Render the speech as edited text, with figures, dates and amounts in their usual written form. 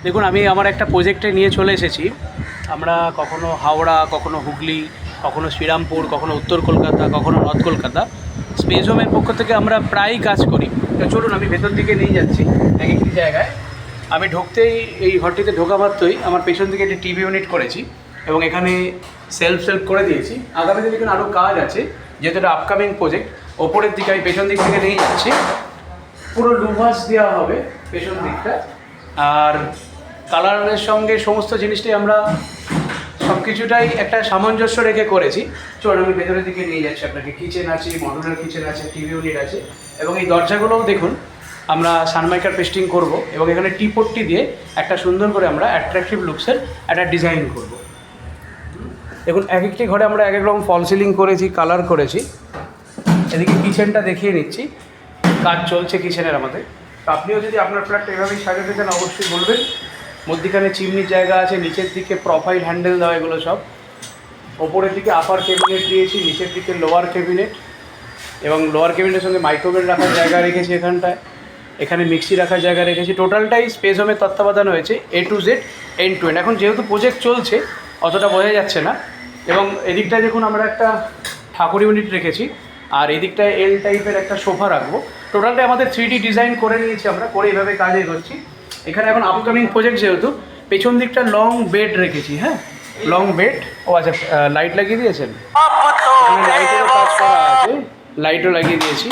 দেখুন, আমি আমার একটা প্রজেক্টে নিয়ে চলে এসেছি। আমরা কখনো হাওড়া, কখনো হুগলি, কখনো শ্রীরামপুর, কখনো উত্তর কলকাতা, কখনো নর্থ কলকাতা। স্পেস হোমের পক্ষ থেকে আমরা প্রায়ই কাজ করি। তো চলুন, আমি ভেতর দিকে নিয়ে যাচ্ছি এক একটি জায়গায়। আমি ঢুকতেই, এই ঘরটিতে ঢোকা মাত্রই আমার পেছন দিকে একটি টিভি ইউনিট করেছি এবং এখানে সেলফ করে দিয়েছি। আগামী দিনে এখানে আরও কাজ আছে, যেহেতু এটা আপকামিং প্রজেক্ট। ওপরের দিকে আমি পেছন দিক থেকে নিয়ে যাচ্ছি। পুরো লুভাস দেওয়া হবে পেছন দিকটা, আর কালারের সঙ্গে সমস্ত জিনিসটাই আমরা সব কিছুটাই একটা সামঞ্জস্য রেখে করেছি। চলুন, আমি ভেতরের দিকে নিয়ে যাচ্ছি আপনাকে। কিচেন আছে, মডুলার কিচেন আছে, টিভি ইউনিট আছে, এবং এই দরজাগুলোও দেখুন আমরা সানমাইকার পেস্টিং করব এবং এখানে টি-পট্টি দিয়ে একটা সুন্দর করে আমরা অ্যাট্রাকটিভ লুকসের একটা ডিজাইন করব। দেখুন, এক একটি ঘরে আমরা এক এক রকম ফল সিলিং করেছি, কালার করেছি। এদিকে কিচেনটা দেখিয়ে নিচ্ছি, কাজ চলছে কিচেনের আমাদের। তো আপনিও যদি আপনার ফ্ল্যাটটা এভাবেই সাজাতে চান অবশ্যই বলবেন। মধ্যিখানে চিমনির জায়গা আছে, নিচের দিকে প্রোফাইল হ্যান্ডেল দেওয়া, এগুলো সব। ওপরের দিকে আপার ক্যাবিনেট দিয়েছি, নিচের দিকে লোয়ার ক্যাবিনেট, এবং লোয়ার ক্যাবিনেটের সঙ্গে মাইক্রোওয়েভ রাখার জায়গা রেখেছি এখানটায়। এখানে মিক্সি রাখার জায়গা রেখেছি। টোটালটাই স্পেস হোমের তত্ত্বাবধান হয়েছে A to Z, end to end। এখন যেহেতু প্রজেক্ট চলছে অতটা বোঝা যাচ্ছে না। এবং এদিকটায় দেখুন আমরা একটা ঠাকুর ইউনিট রেখেছি, আর এদিকটায় এল টাইপের একটা সোফা রাখবো। টোটালটাই আমাদের 3D ডিজাইন করে নিয়েছি আমরা, করে এইভাবে কাজ এগোচ্ছি। এখানে এখন আপকামিং প্রজেক্ট যেহেতু, পেছন দিকটা লং বেড রেখেছি। হ্যাঁ, লং বেড। ও আচ্ছা, লাইট লাগিয়ে দিয়েছেন? এখানে লাইটেরও কাজ করা আছে, লাইটও লাগিয়ে দিয়েছি।